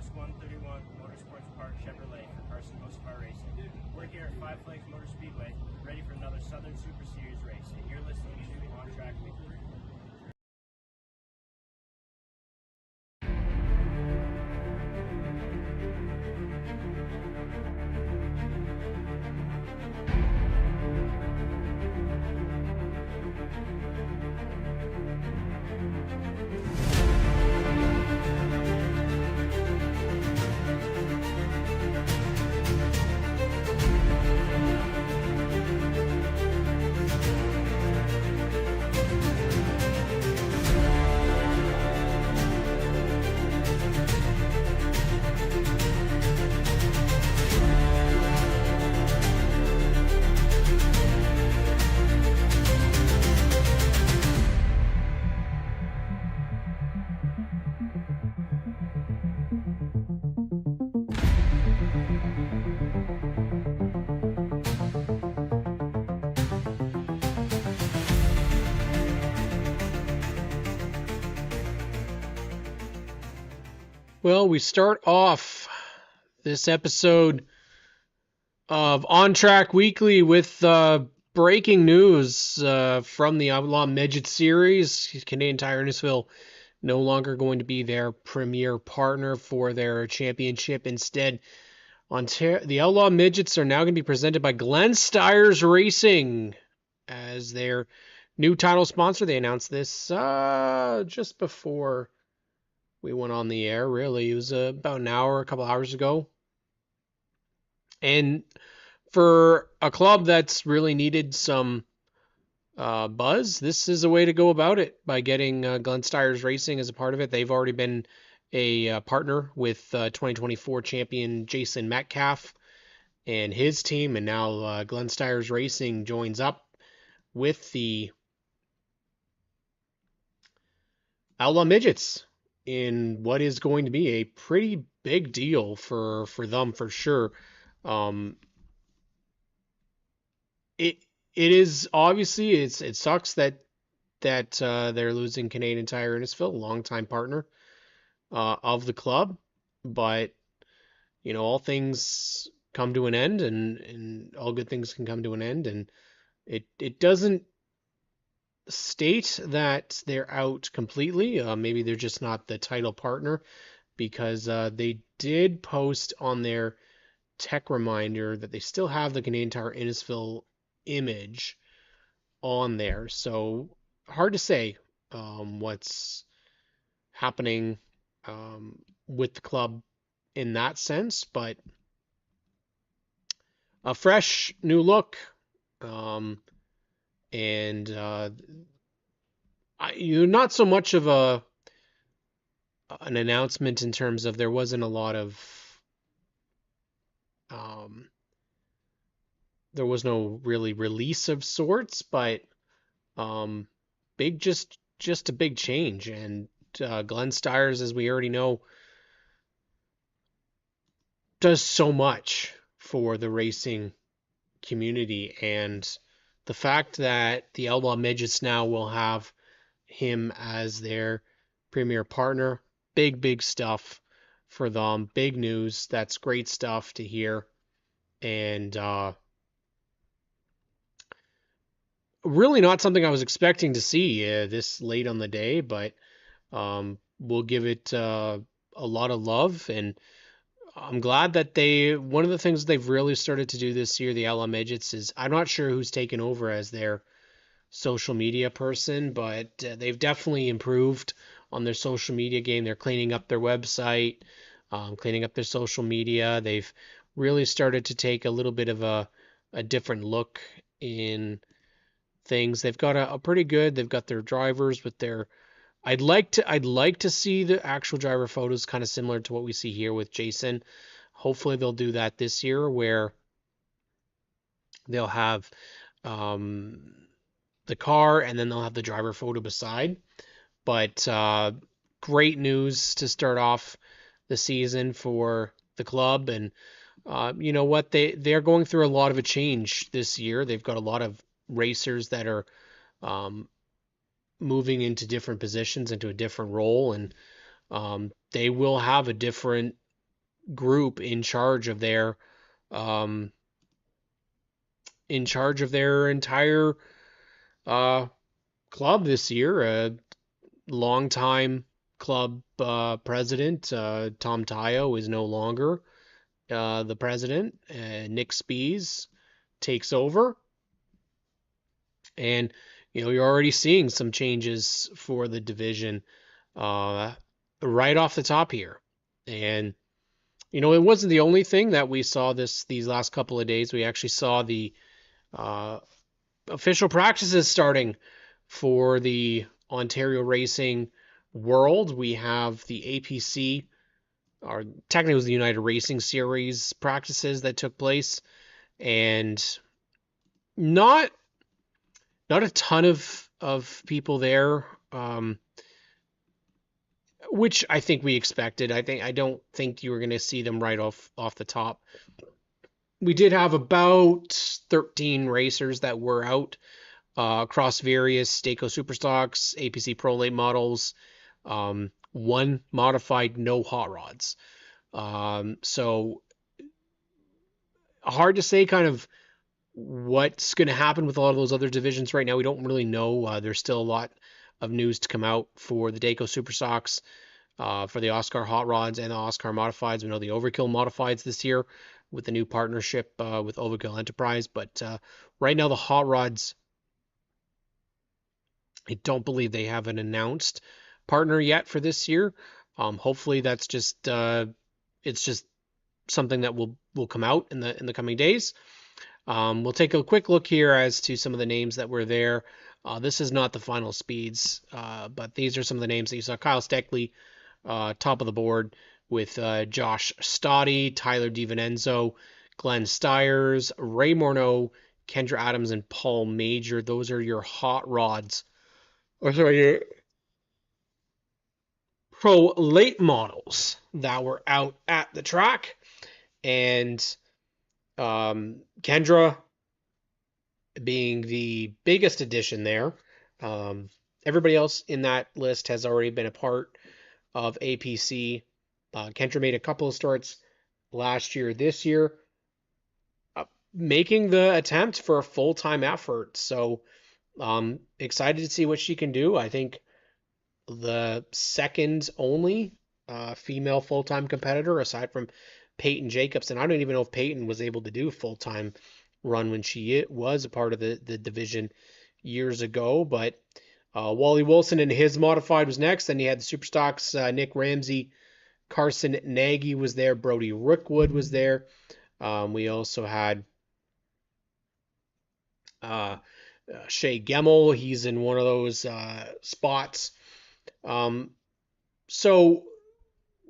US 131 Motorsports Park Chevrolet for Carson Hocebar Racing. We're here at Five Flags Motor Speedway, ready for another Southern Super Series race, and you're listening to ONTrack Weekly. Well, we start off this episode of ONTrack Weekly with breaking news from the Outlaw Midget Series. Canadian Tire Innisfil no longer going to be their premier partner for their championship. Instead, the Outlaw Midgets are now going to be presented by Glenn Stires Racing as their new title sponsor. They announced this just before we went on the air, really. It was about a couple hours ago. And for a club that's really needed some buzz, this is a way to go about it by getting Glenn Stires Racing as a part of it. They've already been a partner with 2024 champion Jason Metcalf and his team, and now Glenn Stires Racing joins up with the Outlaw Midgets in what is going to be a pretty big deal for them for sure. It is obviously it sucks that they're losing Canadian Tire Innisfil, a longtime partner of the club, but all things come to an end, and all good things can come to an end, and it doesn't state that they're out completely. Maybe they're just not the title partner, because they did post on their tech reminder that they still have the Canadian Tire Innisfil image on there. So hard to say what's happening with the club in that sense, but a fresh new look. And not so much of an announcement in terms of there wasn't a lot of there was no really release of sorts, but just a big change. And Glenn Stires, as we already know, does so much for the racing community, and the fact that the Outlaw Midgets now will have him as their premier partner, big stuff for them. Big news. That's great stuff to hear. And really not something I was expecting to see this late on the day, but we'll give it a lot of love. And I'm glad that one of the things they've really started to do this year, the Outlaw Midgets, is I'm not sure who's taken over as their social media person, but they've definitely improved on their social media game. They're cleaning up their website, cleaning up their social media. They've really started to take a little bit of a different look in things. They've got they've got their drivers with their I'd like to see the actual driver photos kind of similar to what we see here with Jason. Hopefully they'll do that this year, where they'll have the car and then they'll have the driver photo beside. But great news to start off the season for the club. And you know what? They're going through a lot of a change this year. They've got a lot of racers that are moving into different positions, into a different role, and they will have a different group in charge of their entire uh, club this year. Longtime club president Tom Tayo is no longer the president. Nick Spees takes over, and you're already seeing some changes for the division uh, right off the top here. And it wasn't the only thing that we saw these last couple of days. We actually saw the uh, official practices starting for the Ontario Racing World. We have the APC, or technically it was the United Racing Series practices that took place, and not a ton of people there, which I think we expected. I don't think you were going to see them right off the top. We did have about 13 racers that were out across various Stayco Superstocks, APC Pro Late models, one modified, no hot rods. So hard to say kind of what's going to happen with a lot of those other divisions right now. We don't really know. There's still a lot of news to come out for the Dayco Superstocks, for the Oscar hot rods and the Oscar modifieds. We know the Overkill modifieds this year with the new partnership with Overkill Enterprise. But right now the hot rods, I don't believe they have an announced partner yet for this year. Hopefully that's just it's just something that will come out in the coming days. We'll take a quick look here as to some of the names that were there. This is not the final speeds, but these are some of the names that you saw. Kyle Steckley, top of the board with Josh Stoddy, Tyler DiVincenzo, Glenn Stiers, Ray Morneau, Kendra Adams, and Paul Major. Those are your hot rods. Or sorry, your pro late models that were out at the track. And Kendra being the biggest addition there. Everybody else in that list has already been a part of APC. Kendra made a couple of starts last year. This year, making the attempt for a full-time effort. So excited to see what she can do. I think the second only female full-time competitor aside from Peyton Jacobson. I don't even know if Peyton was able to do a full-time run when she was a part of the division years ago, but Wally Wilson and his modified was next. Then you had the Superstocks, Nick Ramsey, Carson Nagy was there, Brody Rookwood was there. We also had Shea Gemmel. He's in one of those spots. So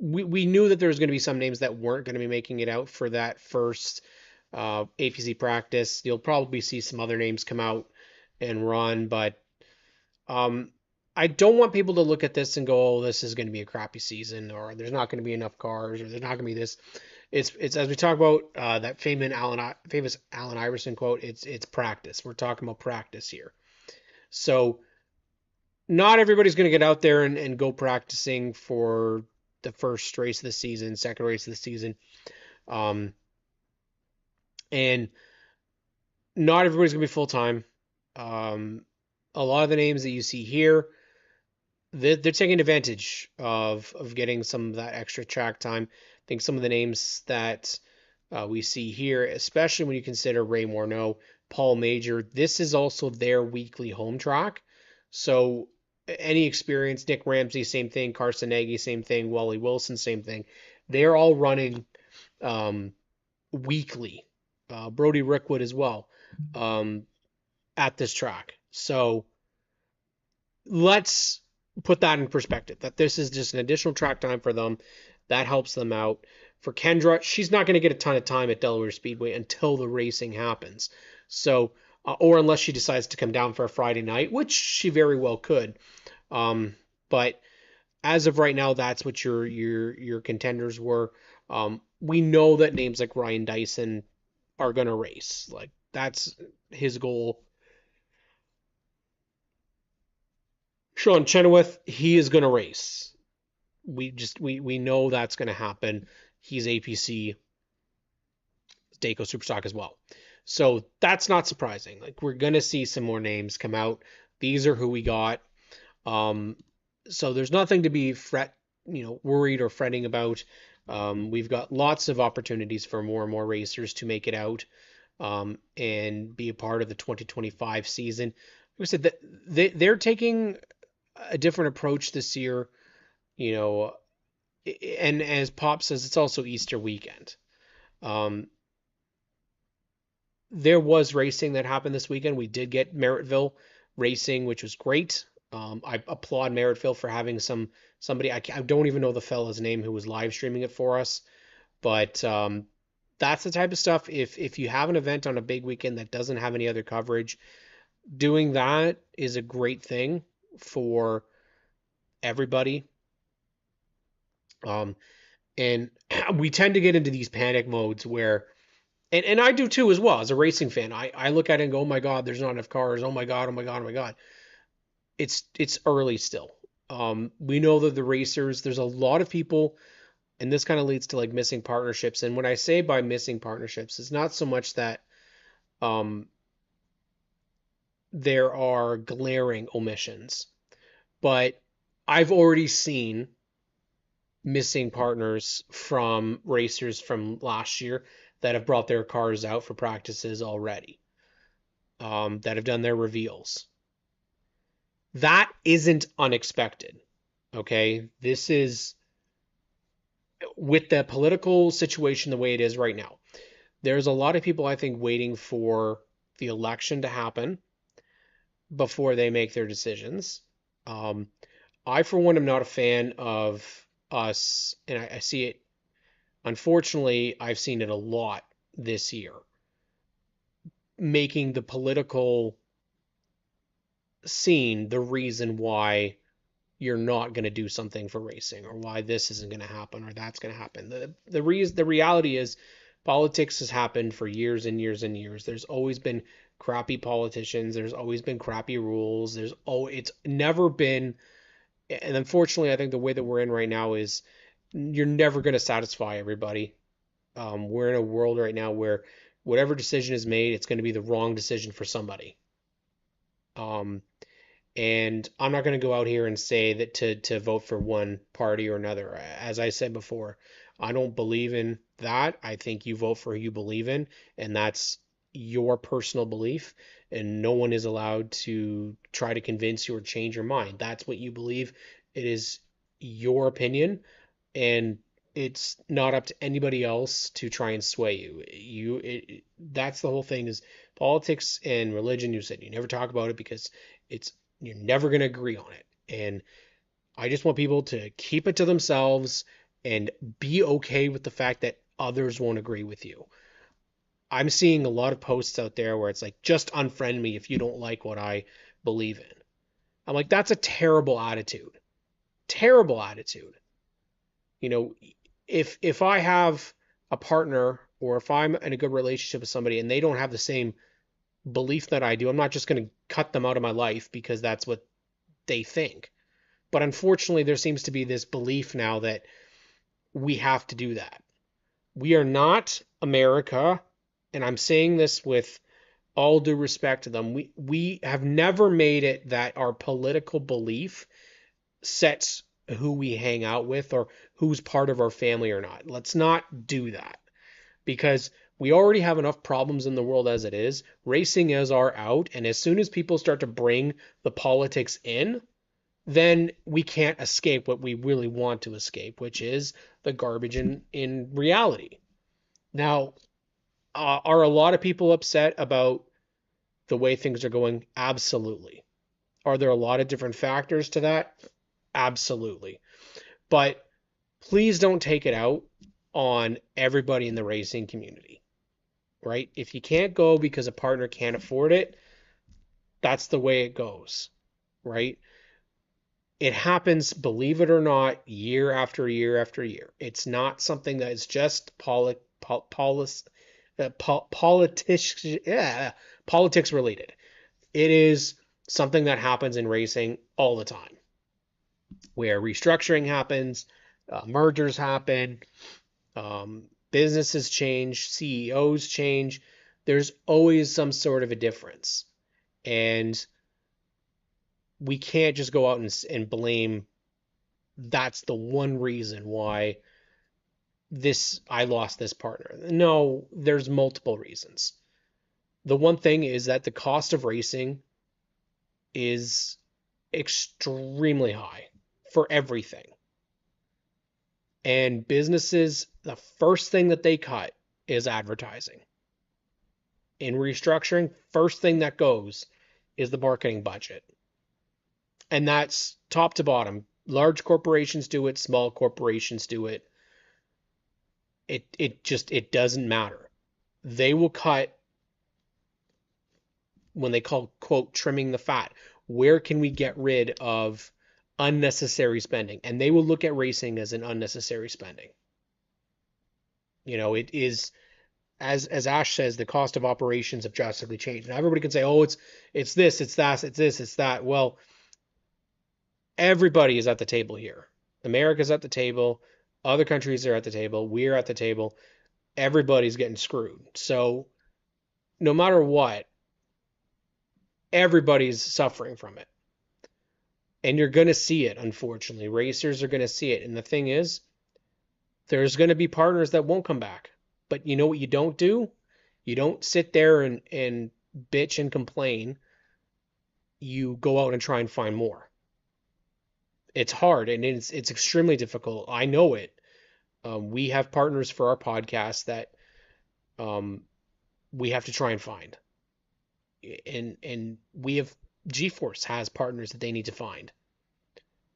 we knew that there was going to be some names that weren't going to be making it out for that first APC practice. You'll probably see some other names come out and run, but I don't want people to look at this and go, "Oh, this is going to be a crappy season," or "There's not going to be enough cars," or "There's not going to be this." It's as we talk about that famous Allen Iverson quote. It's practice. We're talking about practice here. So not everybody's going to get out there and go practicing for the first race of the season, second race of the season. And not everybody's going to be full-time. A lot of the names that you see here, they're taking advantage of getting some of that extra track time. I think some of the names that we see here, especially when you consider Ray Morneau, Paul Major, this is also their weekly home track. So any experience, Nick Ramsey, same thing, Carson Nagy, same thing, Wally Wilson, same thing. They're all running weekly. Brody Rookwood as well at this track. So let's put that in perspective, that this is just an additional track time for them. That helps them out. For Kendra, she's not going to get a ton of time at Delaware Speedway until the racing happens. So, or unless she decides to come down for a Friday night, which she very well could. But as of right now, that's what your contenders were. We know that names like Ryan Dyson are going to race. Like, that's his goal. Sean Chenoweth, he is going to race. We know that's going to happen. he's APC Dayco Superstock as well. So that's not surprising. Like, we're gonna see some more names come out. These are who we got. Um, so there's nothing to be worried or fretting about. We've got lots of opportunities for more and more racers to make it out, and be a part of the 2025 season. Like I said, that they're taking a different approach this year, you know, and as Pop says, it's also Easter weekend. Um, there was racing that happened this weekend. We did get Merrittville racing, which was great. I applaud Merrittville for having somebody. I don't even know the fella's name who was live streaming it for us, but that's the type of stuff. If you have an event on a big weekend that doesn't have any other coverage, doing that is a great thing for everybody. Um, and we tend to get into these panic modes where, and I do too as well as a racing fan. I look at it and go, oh my God, there's not enough cars. Oh my God, oh my God, oh my God. It's early still. We know that the racers, there's a lot of people, and this kind of leads to like missing partnerships. And when I say by missing partnerships, it's not so much that um, there are glaring omissions, but I've already seen missing partners from racers from last year that have brought their cars out for practices already, that have done their reveals. That isn't unexpected. Okay. This is with the political situation the way it is right now. There's a lot of people, I think, waiting for the election to happen before they make their decisions. Um, I, for one, am not a fan of us, and I see it. Unfortunately, I've seen it a lot this year, making the political scene the reason why you're not going to do something for racing, or why this isn't going to happen, or that's going to happen. The reality is politics has happened for years and years and years. There's always been crappy politicians. There's always been crappy rules. It's never been, and unfortunately, I think the way that we're in right now is you're never going to satisfy everybody. We're in a world right now where whatever decision is made, it's going to be the wrong decision for somebody. And I'm not going to go out here and say that to vote for one party or another. As I said before, I don't believe in that. I think you vote for who you believe in, and that's your personal belief, and no one is allowed to try to convince you or change your mind. That's what you believe. It is your opinion, and it's not up to anybody else to try and sway you. That's the whole thing is politics and religion. You said you never talk about it because you're never going to agree on it. And I just want people to keep it to themselves and be okay with the fact that others won't agree with you. I'm seeing a lot of posts out there where it's like, just unfriend me if you don't like what I believe in. I'm like, that's a terrible attitude. Terrible attitude. You know, if I have a partner, or if I'm in a good relationship with somebody and they don't have the same belief that I do, I'm not just going to cut them out of my life because that's what they think. But unfortunately, there seems to be this belief now that we have to do that. We are not America, and I'm saying this with all due respect to them. We have never made it that our political belief sets who we hang out with or who's part of our family or not. Let's not do that, because we already have enough problems in the world as it is. Racing is our out, and as soon as people start to bring the politics in, then we can't escape what we really want to escape, which is the garbage in reality. Now, are a lot of people upset about the way things are going? Absolutely. Are there a lot of different factors to that? Absolutely. But please don't take it out on everybody in the racing community, right? If you can't go because a partner can't afford it, that's the way it goes, right? It happens, believe it or not, year after year after year. It's not something that is just politics related. It is something that happens in racing all the time, where restructuring happens, mergers happen, Businesses change, CEOs change. There's always some sort of a difference. And we can't just go out and blame that's the one reason why I lost this partner. No, there's multiple reasons. The one thing is that the cost of racing is extremely high for everything. And businesses, the first thing that they cut is advertising. In restructuring, first thing that goes is the marketing budget. And that's top to bottom. Large corporations do it, small corporations do it. It doesn't matter. They will cut when they call, quote, trimming the fat. Where can we get rid of unnecessary spending? And they will look at racing as an unnecessary spending. It is, as Ash says, the cost of operations have drastically changed. And everybody can say, oh, it's this, it's that, it's this, it's that. Well, everybody is at the table here. America's at the table. Other countries are at the table. We're at the table. Everybody's getting screwed. So no matter what, everybody's suffering from it. And you're going to see it, unfortunately. Racers are going to see it. And the thing is, there's going to be partners that won't come back. But you know what you don't do? You don't sit there and bitch and complain. You go out and try and find more. It's hard and it's extremely difficult. I know it. We have partners for our podcast that we have to try and find. And we have G-Force has partners that they need to find.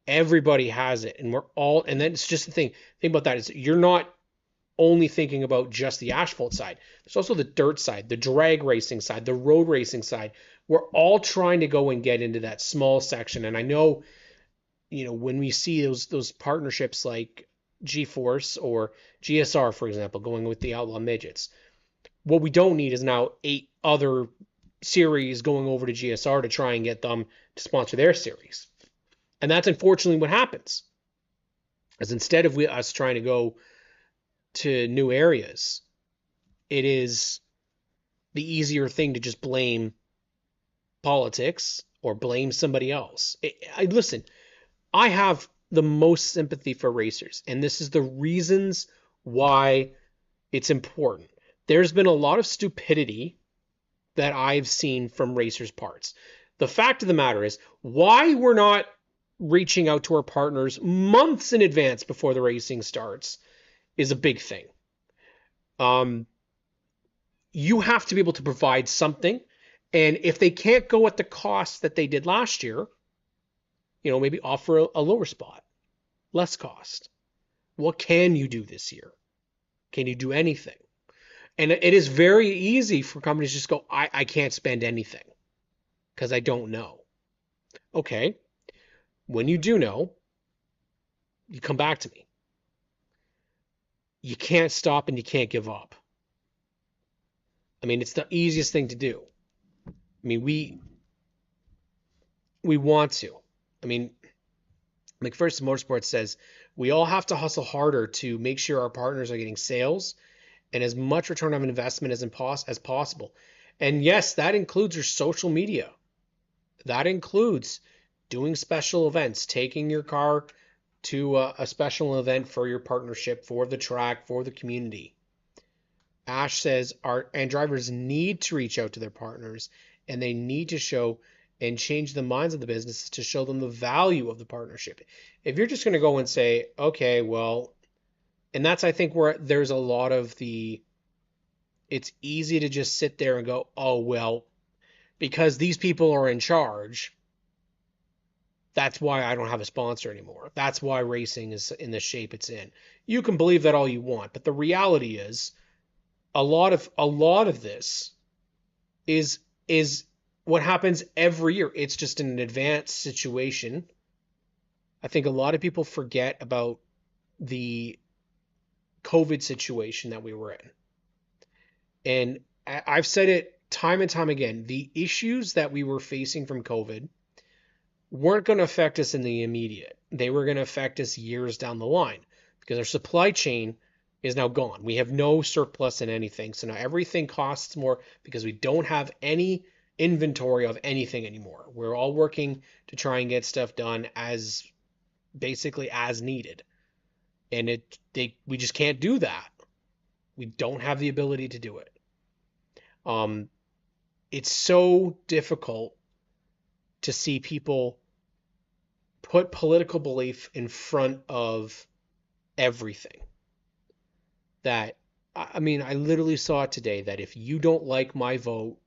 Everybody has it, and and then it's just the thing about that is you're not only thinking about just the asphalt side. There's also the dirt side, the drag racing side, the road racing side. We're all trying to go and get into that small section. And I know, when we see those partnerships like G-Force or GSR, for example, going with the Outlaw Midgets, what we don't need is now 8 other series going over to GSR to try and get them to sponsor their series. And that's unfortunately what happens. As instead of us trying to go to new areas, it is the easier thing to just blame politics or blame somebody else. Listen, I have the most sympathy for racers, and this is the reasons why it's important. There's been a lot of stupidity that I've seen from racers' parts. The fact of the matter is, why we're not reaching out to our partners months in advance before the racing starts is a big thing. You have to be able to provide something, and if they can't go at the cost that they did last year, maybe offer a lower spot, less cost. What can you do this year? Can you do anything? And it is very easy for companies to just go, I can't spend anything because I don't know. Okay. When you do know, you come back to me. You can't stop and you can't give up. I mean, it's the easiest thing to do. I mean, we want to. I mean, McPherson Motorsports says we all have to hustle harder to make sure our partners are getting sales and as much return on investment as possible. And yes, that includes your social media. That includes doing special events, taking your car to a special event for your partnership, for the track, for the community. Ash says drivers need to reach out to their partners, and they need to show and change the minds of the businesses to show them the value of the partnership. If you're just going to go and say, okay, well, and that's, I think, where there's a lot of it's easy to just sit there and go, oh, well, because these people are in charge, that's why I don't have a sponsor anymore. That's why racing is in the shape it's in. You can believe that all you want, but the reality is a lot of this is what happens every year. It's just an advanced situation. I think a lot of people forget about the COVID situation that we were in. And I've said it time and time again, the issues that we were facing from COVID weren't going to affect us in the immediate. They were going to affect us years down the line because our supply chain is now gone. We have no surplus in anything. So now everything costs more because we don't have any inventory of anything anymore. We're all working to try and get stuff done as basically as needed. And we just can't do that. We don't have the ability to do it. Um, it's so difficult to see people put political belief in front of everything. That, I mean, I literally saw it today that if you don't like my vote,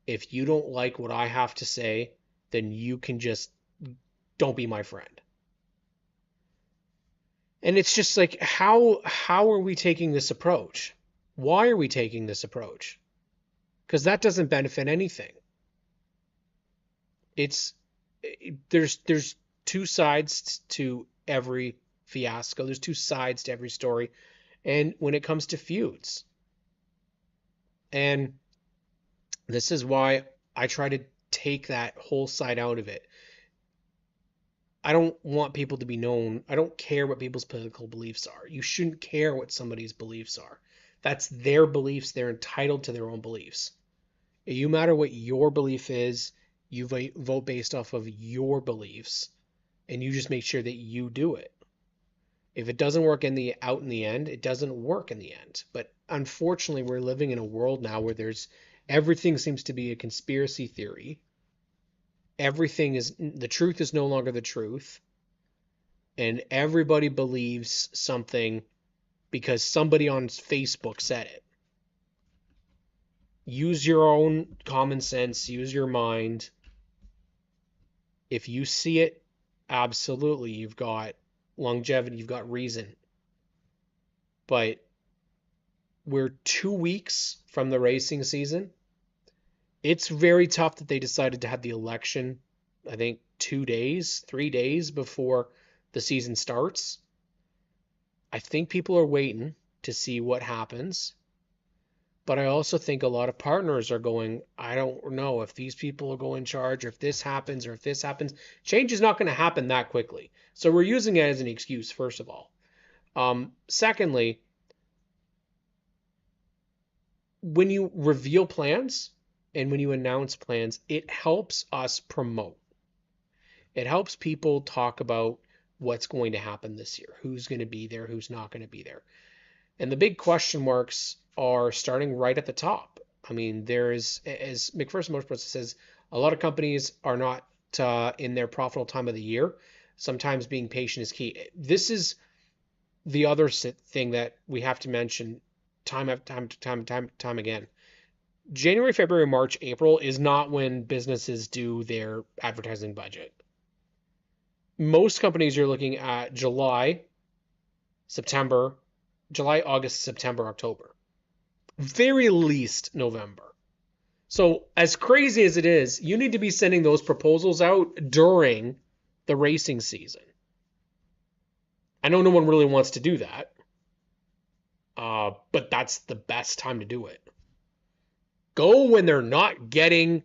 if you don't like what I have to say, then you can just don't be my friend. And it's just like, how are we taking this approach? Why are we taking this approach? Because that doesn't benefit anything. It's there's two sides to every fiasco. There's two sides to every story. And when it comes to feuds, and this is why I try to take that whole side out of it. I don't want people to be known. I don't care what people's political beliefs are. You shouldn't care what somebody's beliefs are. That's their beliefs. They're entitled to their own beliefs. You matter what your belief is, you vote based off of your beliefs, and you just make sure that you do it. If it doesn't work in the end, it doesn't work in the end. But unfortunately, we're living in a world now where everything seems to be a conspiracy theory. The truth is no longer the truth, and everybody believes something because somebody on Facebook said it. Use your own common sense, use your mind. If you see it, absolutely, you've got longevity, you've got reason. But we're 2 weeks from the racing season. It's very tough that they decided to have the election, I think 3 days before the season starts. I think people are waiting to see what happens. But I also think a lot of partners are going, I don't know if these people will go in charge, or if this happens, or if this happens. Change is not going to happen that quickly. So we're using it as an excuse, first of all. Secondly, when you reveal plans and when you announce plans, it helps us promote. It helps people talk about what's going to happen this year, who's going to be there, who's not going to be there. And the big question marks are starting right at the top. I mean, there's, as McPherson Motorsports says, a lot of companies are not in their profitable time of the year. Sometimes being patient is key. This is the other thing that we have to mention time after time again. January, February, March, April is not when businesses do their advertising budget. Most companies are looking at July, August, September, October. Very least November. So as crazy as it is, you need to be sending those proposals out during the racing season. I know no one really wants to do that, but that's the best time to do it. Go when they're not getting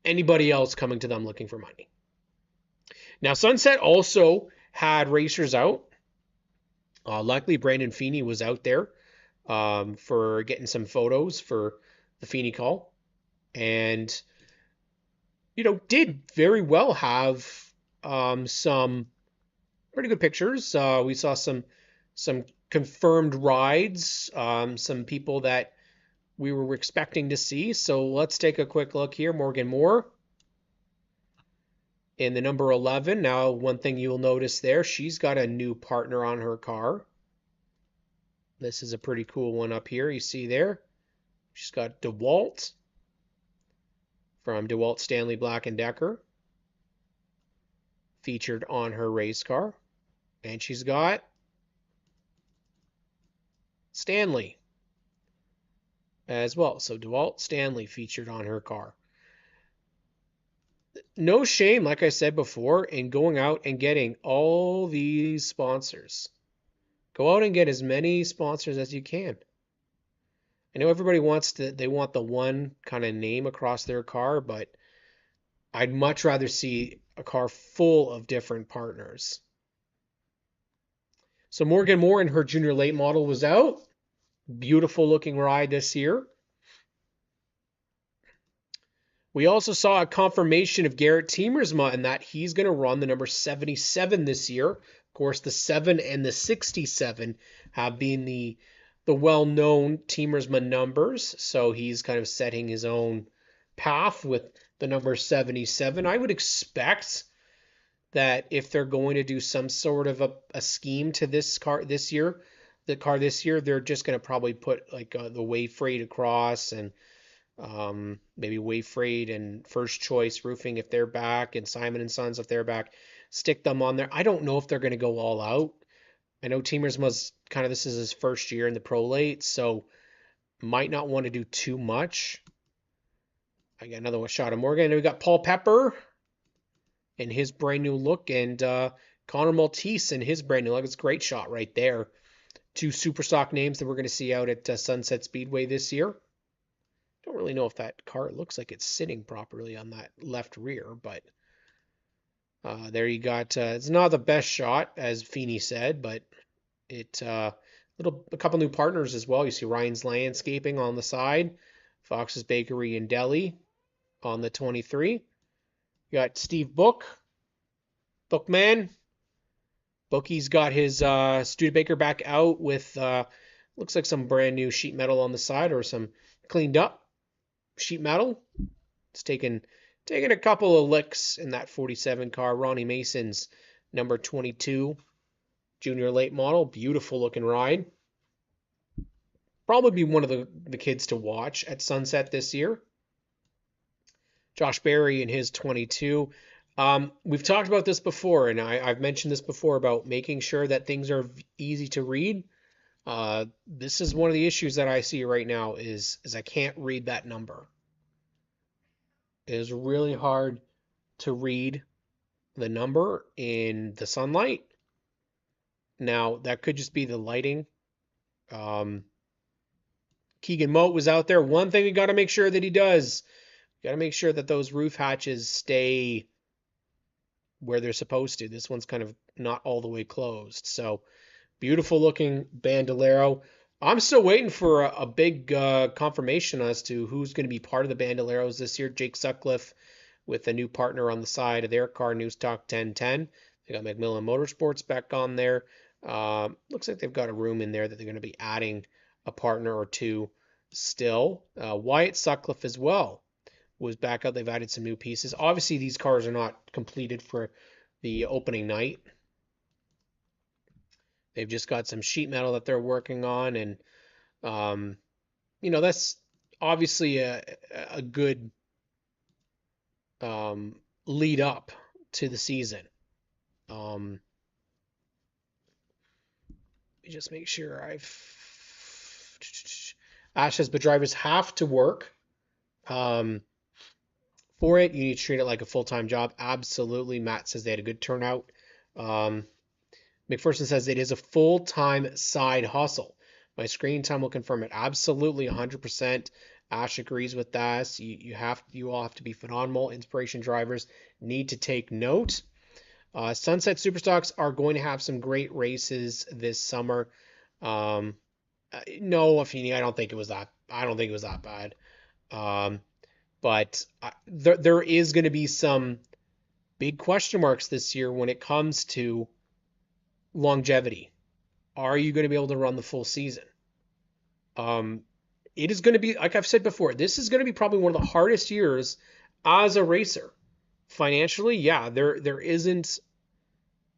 anybody else coming to them looking for money. Now, Sunset also had racers out. Luckily, Brandon Feeney was out there for getting some photos for the Feeney call, and did very well have some pretty good pictures. We saw some confirmed rides, some people that we were expecting to see. So let's take a quick look here. Morgan Moore in the number 11. Now, one thing you'll notice there, she's got a new partner on her car. This is a pretty cool one up here. You see there, she's got DeWalt from DeWalt Stanley Black & Decker featured on her race car. And she's got Stanley as well. So DeWalt Stanley featured on her car. No shame, like I said before, in going out and getting all these sponsors. Go out and get as many sponsors as you can. I know everybody they want the one kind of name across their car, but I'd much rather see a car full of different partners. So Morgan Moore in her junior late model was out. Beautiful looking ride this year. We also saw a confirmation of Garrett Tiemersma in that he's going to run the number 77 this year. Of course, the 7 and the 67 have been the well-known Tiemersma numbers, so he's kind of setting his own path with the number 77. I would expect that if they're going to do some sort of a scheme to this car this year, they're just going to probably put like the wave freight across and maybe Wave Freight and First Choice Roofing if they're back, and Simon and Sons if they're back, stick them on there. I don't know if they're going to go all out. I know Teamers kind of, this is his first year in the Pro Late, so might not want to do too much. I got another one shot of Morgan. And we got Paul Pepper in his brand new look, and Connor Maltese in his brand new look. It's a great shot right there. Two super stock names that we're going to see out at Sunset Speedway this year. Don't really know if that car looks like it's sitting properly on that left rear, but there you got. It's not the best shot, as Feeney said, but it a couple new partners as well. You see Ryan's Landscaping on the side, Fox's Bakery and Deli on the 23. You got Steve Bookman. Bookie's got his Studebaker back out with looks like some brand new sheet metal on the side or some cleaned up sheet metal. It's taken a couple of licks in that 47 car. Ronnie Mason's number 22 junior late model. Beautiful looking ride. Probably be one of the kids to watch at Sunset this year. Josh Berry in his 22. We've talked about this before, and I've mentioned this before about making sure that things are easy to read. This is one of the issues that I see right now is I can't read that number. It is really hard to read the number in the sunlight. Now, that could just be the lighting. Keegan Moat was out there. One thing we got to make sure that he does, got to make sure that those roof hatches stay where they're supposed to. This one's kind of not all the way closed. So, beautiful looking Bandolero. I'm still waiting for a big confirmation as to who's going to be part of the Bandoleros this year. Jake Sutcliffe with a new partner on the side of their car, Newstalk 1010. They got McMillan Motorsports back on there. Looks like they've got a room in there that they're going to be adding a partner or two still. Wyatt Sutcliffe as well was back out. They've added some new pieces. Obviously, these cars are not completed for the opening night. They've just got some sheet metal that they're working on, and that's obviously a good lead up to the season. Let me just make sure Ash says, but drivers have to work for it. You need to treat it like a full-time job. Absolutely. Matt says they had a good turnout. McPherson says it is a full-time side hustle. My screen time will confirm it. Absolutely, 100%. Ash agrees with that. You all have to be phenomenal. Inspiration drivers need to take note. Sunset Superstocks are going to have some great races this summer. No, Afeni, I don't think it was that bad. But there is going to be some big question marks this year when it comes to longevity. Are you going to be able to run the full season? It is going to be, like I've said before, this is going to be probably one of the hardest years as a racer. Financially, yeah, there isn't,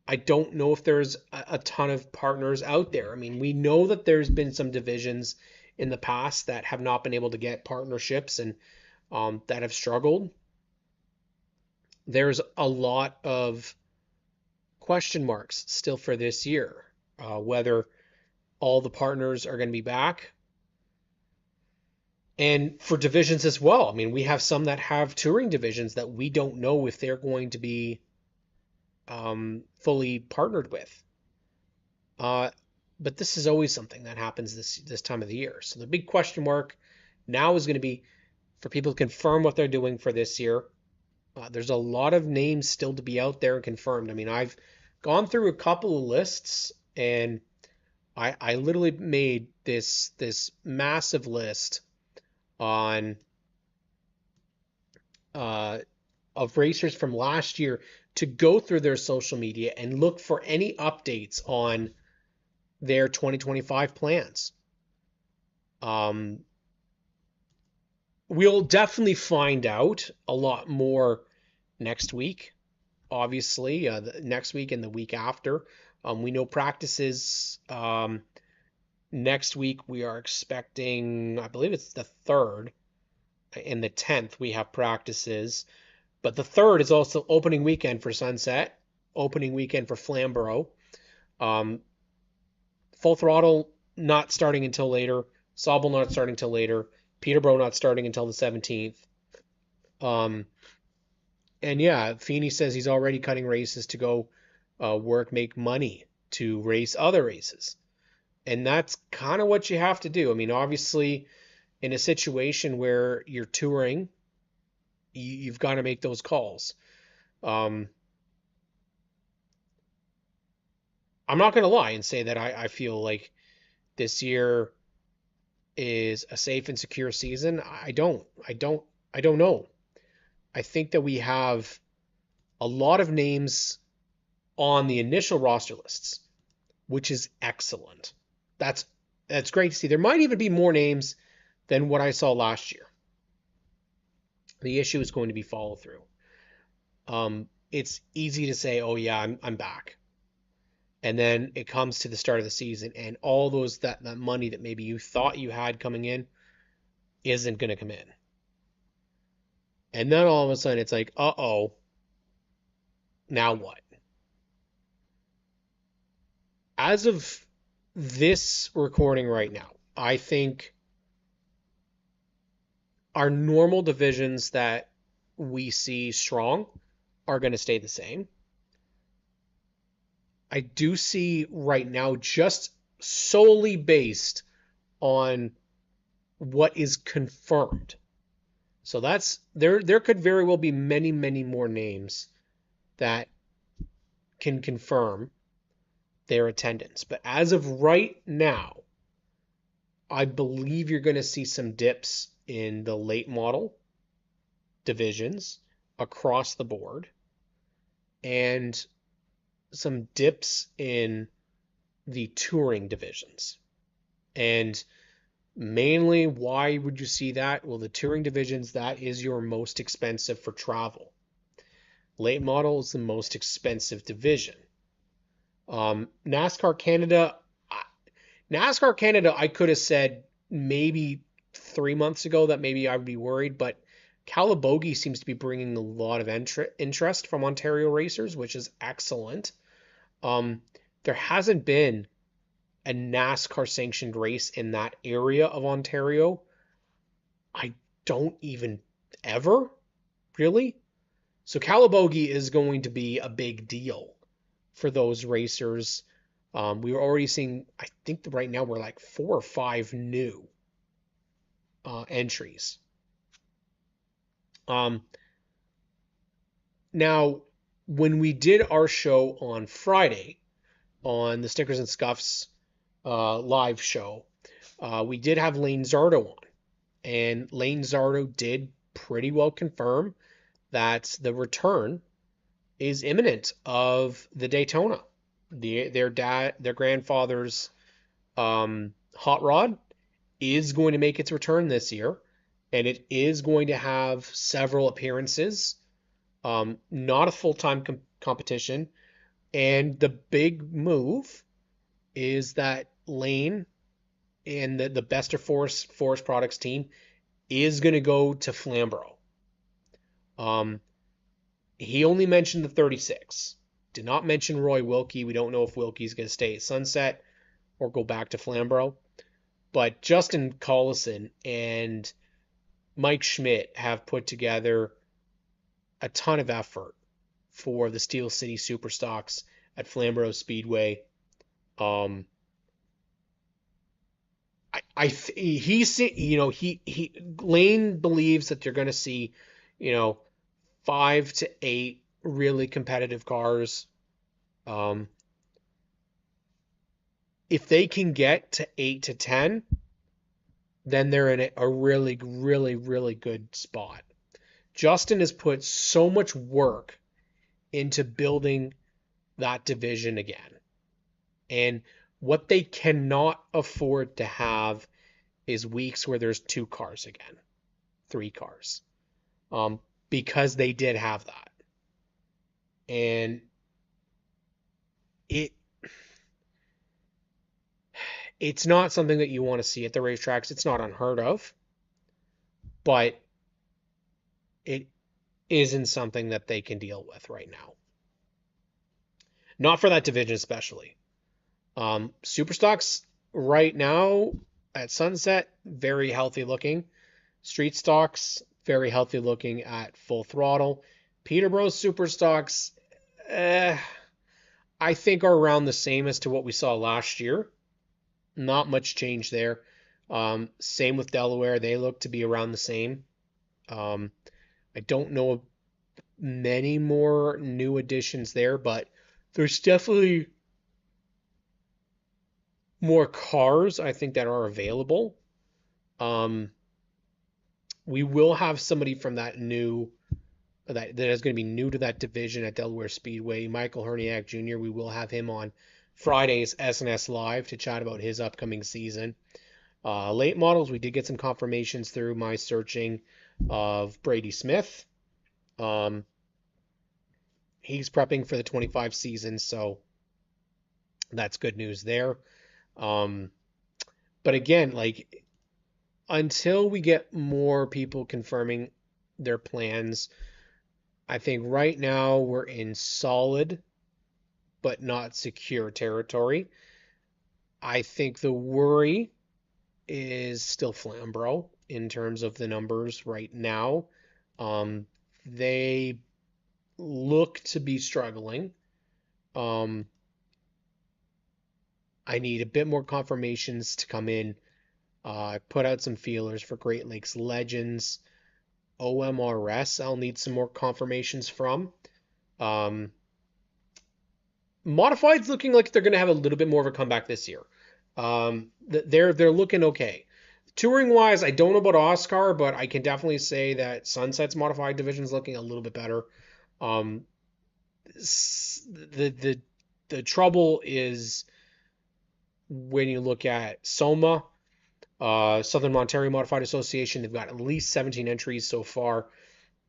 I don't know if there's a ton of partners out there. I mean, we know that there's been some divisions in the past that have not been able to get partnerships and that have struggled. There's a lot of question marks still for this year, whether all the partners are going to be back. And for divisions as well. I mean, we have some that have touring divisions that we don't know if they're going to be fully partnered with. But this is always something that happens this time of the year. So the big question mark now is going to be for people to confirm what they're doing for this year. There's a lot of names still to be out there and confirmed. I mean, I've gone through a couple of lists and I literally made this massive list on uh, of racers from last year to go through their social media and look for any updates on their 2025 plans. We'll definitely find out a lot more next week, obviously, next week and the week after. We know practices next week. We are expecting, I believe it's the 3rd and the 10th, we have practices. But the 3rd is also opening weekend for Sunset, opening weekend for Flamborough. Full Throttle not starting until later. Sauble not starting until later. Peterborough not starting until the 17th. And yeah, Feeney says he's already cutting races to go make money to race other races. And that's kind of what you have to do. I mean, obviously, in a situation where you're touring, you've got to make those calls. I'm not going to lie and say that I feel like this year is a safe and secure season. I don't know. I think that we have a lot of names on the initial roster lists, which is excellent. That's great to see. There might even be more names than what I saw last year. The issue is going to be follow through. It's easy to say, "Oh yeah, I'm back," and then it comes to the start of the season, and all those that money that maybe you thought you had coming in isn't going to come in, and then all of a sudden it's like, "Uh-oh, now what?" As of this recording right now, I think our normal divisions that we see strong are going to stay the same. I do see right now, just solely based on what is confirmed. So that's there could very well be many, many more names that can confirm their attendance. But as of right now, I believe you're going to see some dips in the late model divisions across the board and some dips in the touring divisions. And mainly, why would you see that? Well, the touring divisions, that is your most expensive for travel. Late model is the most expensive division. NASCAR Canada, I could have said maybe 3 months ago that maybe I would be worried, but Calabogie seems to be bringing a lot of interest from Ontario racers, which is excellent. There hasn't been a NASCAR sanctioned race in that area of Ontario. I don't even ever really. So Calabogie is going to be a big deal for those racers. We were already seeing, I think right now we're like 4 or 5 new entries. Now, when we did our show on Friday on the Stickers and Scuffs live show, we did have Lane Zardo on, and Lane Zardo did pretty well confirm that the return is imminent of the Daytona. Their grandfather's hot rod is going to make its return this year, and it is going to have several appearances. Not a full-time competition, and the big move is that Lane and the Bester Forest Products team is going to go to Flamborough. He only mentioned the 36. Did not mention Roy Wilkie. We don't know if Wilkie's going to stay at Sunset or go back to Flamborough. But Justin Collison and Mike Schmidt have put together a ton of effort for the Steel City Superstocks at Flamborough Speedway. Lane believes that they're going to see, 5 to 8 really competitive cars. if they can get to 8 to 10, then they're in a really, really, really good spot. Justin has put so much work into building that division again. And what they cannot afford to have is weeks where there's 2 cars again, 3 cars, because they did have that. And it's not something that you want to see at the racetracks. It's not unheard of, but it isn't something that they can deal with right now. Not for that division especially. Superstocks right now at Sunset, very healthy looking. Street stocks, very healthy looking at Full Throttle. Peterborough Superstocks, I think are around the same as to what we saw last year. Not much change there. Same with Delaware. They look to be around the same. I don't know many more new additions there, but there's definitely more cars, I think, that are available. We will have somebody from that is going to be new to that division at Delaware Speedway, Michael Herniak Jr. We will have him on Friday's SNS Live to chat about his upcoming season. Late models, we did get some confirmations through my searching of Brady Smith. He's prepping for the 25 season, so that's good news there. But again, like, until we get more people confirming their plans, I think right now we're in solid but not secure territory. I think the worry is still Flamborough in terms of the numbers right now. They look to be struggling. I need a bit more confirmations to come in. I put out some feelers for Great Lakes Legends. OMRS, I'll need some more confirmations from. Modified's looking like they're going to have a little bit more of a comeback this year. They're looking okay. Touring wise, I don't know about Oscar, but I can definitely say that Sunset's modified division is looking a little bit better. The trouble is when you look at SOMA, Southern Ontario Modified Association, they've got at least 17 entries so far.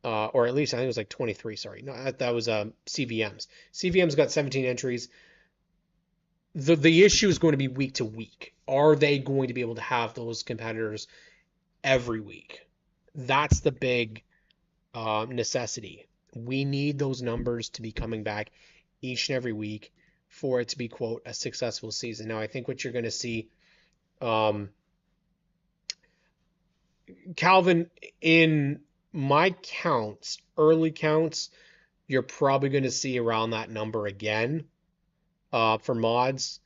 Or at least I think it was like 23. Sorry, no, that was CVM's. CVM's got 17 entries. The issue is going to be week to week. Are they going to be able to have those competitors every week? That's the big necessity. We need those numbers to be coming back each and every week for it to be, quote, a successful season. Now, I think what you're going to see, Calvin, in my counts, early counts, you're probably going to see around that number again for mods,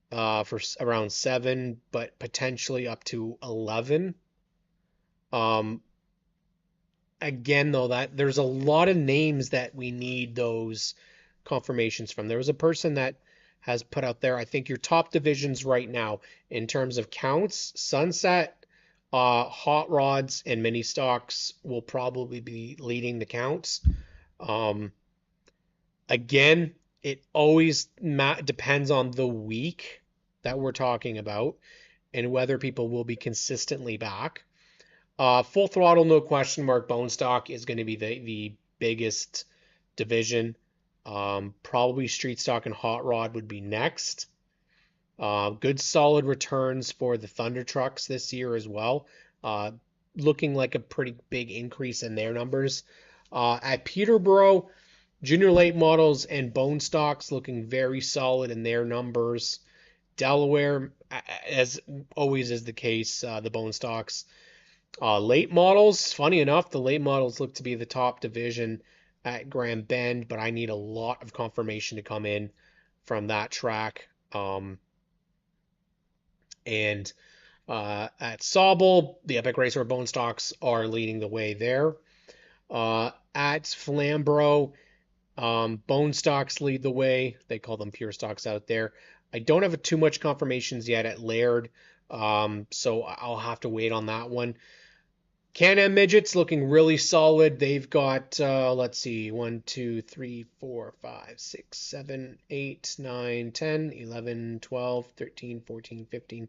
for around 7, but potentially up to 11. Again, though, that there's a lot of names that we need those confirmations from. There was a person that has put out there, I think your top divisions right now in terms of counts, Sunset, hot rods and mini stocks will probably be leading the counts. Again, it always depends on the week that we're talking about and whether people will be consistently back. Full Throttle, no question mark, bone stock is going to be the biggest division. Probably street stock and hot rod would be next. Good solid returns for the Thunder trucks this year as well. Looking like a pretty big increase in their numbers. At Peterborough, junior late models and bone stocks looking very solid in their numbers. Delaware, as always is the case, the bone stocks. Late models, funny enough, the late models look to be the top division at Grand Bend, but I need a lot of confirmation to come in from that track. And at Sauble, the Epic Racer bone stocks are leading the way there. At Flamborough, bone stocks lead the way. They call them pure stocks out there. I don't have too much confirmations yet at Laird, so I'll have to wait on that one. Can-Am Midgets looking really solid. They've got, let's see, 1, 2, 3, 4, 5, 6, 7, 8, 9, 10, 11, 12, 13, 14, 15,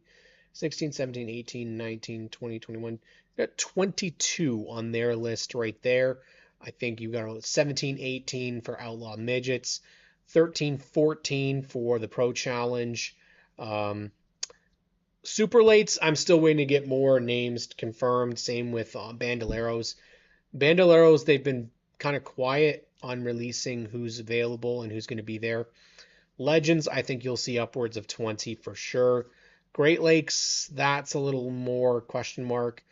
16, 17, 18, 19, 20, 21. Got 22 on their list right there. I think you got 17, 18 for Outlaw Midgets, 13, 14 for the Pro Challenge. Super Lates, I'm still waiting to get more names confirmed. Same with Bandoleros. Bandoleros, they've been kind of quiet on releasing who's available and who's going to be there. Legends, I think you'll see upwards of 20 for sure. Great Lakes, that's a little more question mark.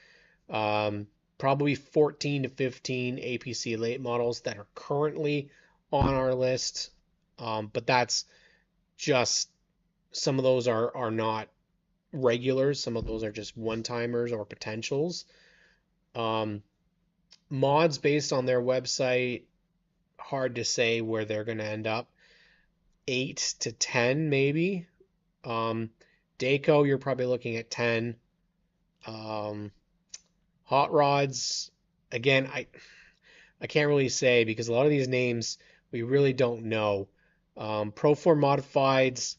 Probably 14 to 15 APC late models that are currently on our list. But that's just, some of those are not regulars. Some of those are just one-timers or potentials. Mods based on their website, hard to say where they're going to end up. 8 to 10 maybe. Daco, you're probably looking at 10. Hot rods, again, I can't really say because a lot of these names we really don't know. Pro 4 modifieds,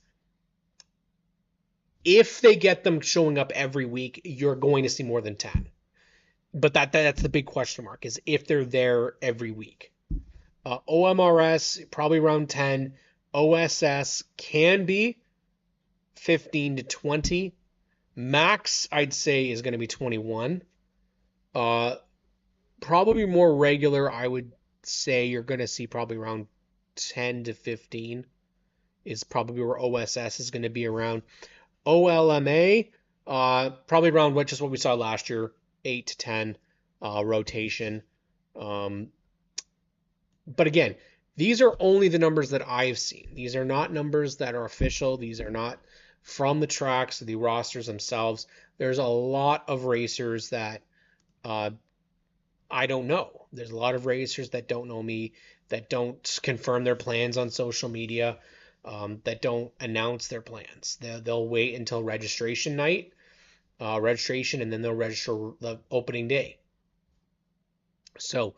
if they get them showing up every week, you're going to see more than 10. But that's the big question mark, is if they're there every week. OMRS, probably around 10. OSS can be 15 to 20. Max, I'd say, is going to be 21. Probably more regular, I would say you're going to see probably around 10 to 15 is probably where OSS is going to be around. OLMA, probably around just what we saw last year, 8 to 10 rotation. But again, these are only the numbers that I've seen. These are not numbers that are official. These are not from the tracks, the rosters themselves. There's a lot of racers that I don't know. There's a lot of racers that don't know me, that don't confirm their plans on social media, that don't announce their plans. They'll wait until registration night, and then they'll register the opening day. So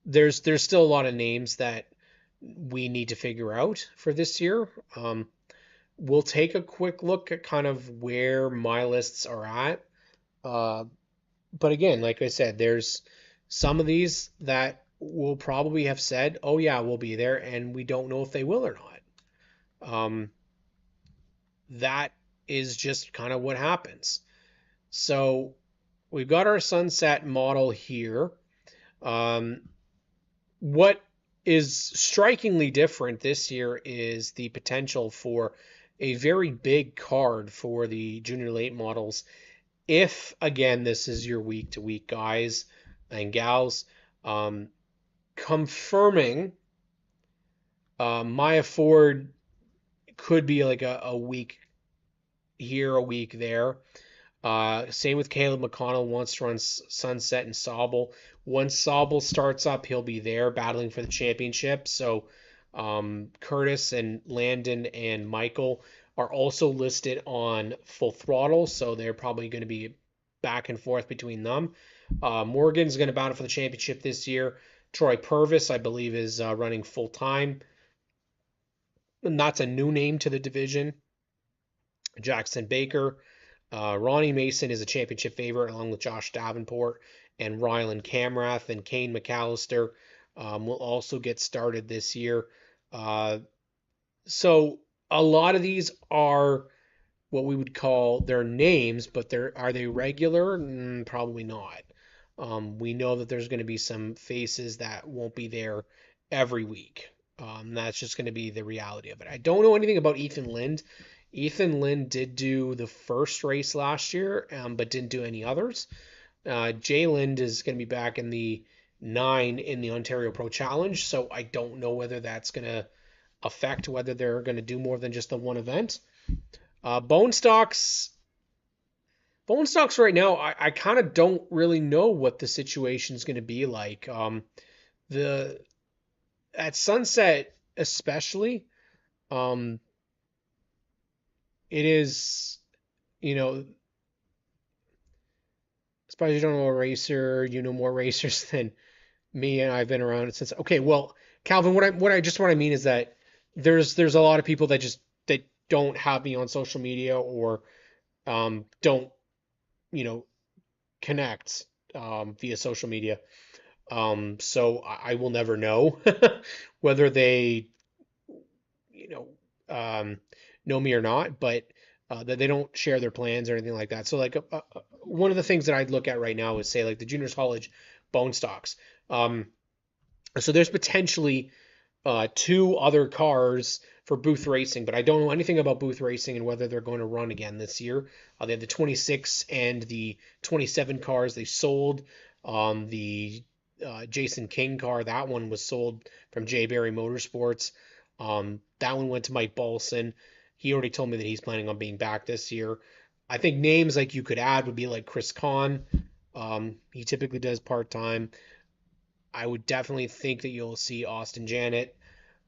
there's still a lot of names that we need to figure out for this year. We'll take a quick look at kind of where my lists are at. But again, like I said, there's some of these that will probably have said, oh yeah, we'll be there, and we don't know if they will or not. That is just kind of what happens. So we've got our sunset model here. What is strikingly different this year is the potential for a very big card for the junior late models. If, again, this is your week-to-week guys and gals, confirming Maya Ford could be like a week here, a week there. Same with Caleb McConnell, wants to run Sunset and Sauble. Once Sauble starts up, he'll be there battling for the championship. So Curtis and Landon and Michael are also listed on Full Throttle, so they're probably going to be back and forth between them. Morgan's going to battle for the championship this year. Troy Purvis, I believe, is running full-time. And that's a new name to the division. Jackson Baker. Ronnie Mason is a championship favorite, along with Josh Davenport and Rylan Camrath, and Kane McAllister will also get started this year. So a lot of these are what we would call their names, but are they regular? Probably not. We know that there's going to be some faces that won't be there every week. That's just going to be the reality of it. I don't know anything about Ethan Lind. Ethan Lind did do the first race last year, but didn't do any others. Jay Lind is going to be back in the 9 in the Ontario Pro Challenge, so I don't know whether that's going to affect whether they're going to do more than just the one event. Bone stocks right now, I kind of don't really know what the situation is going to be like. At Sunset especially, it is, you know, suppose you don't know a racer, you know more racers than me, and I've been around it since. Okay, well, Calvin, what I mean is that there's a lot of people that don't have me on social media or don't you know connect via social media. So I will never know whether they you know me or not, but that they don't share their plans or anything like that. So like one of the things that I'd look at right now is say like the juniors college bone stocks. Um, so there's potentially two other cars for Booth Racing, but I don't know anything about Booth Racing and whether they're going to run again this year. They have the 26 and the 27 cars they sold. The Jason King car, that one was sold from J Berry Motorsports. That one went to Mike Balson. He already told me that he's planning on being back this year. I think names like you could add would be like Chris Kahn. He typically does part time. I would definitely think that you'll see Austin Janet.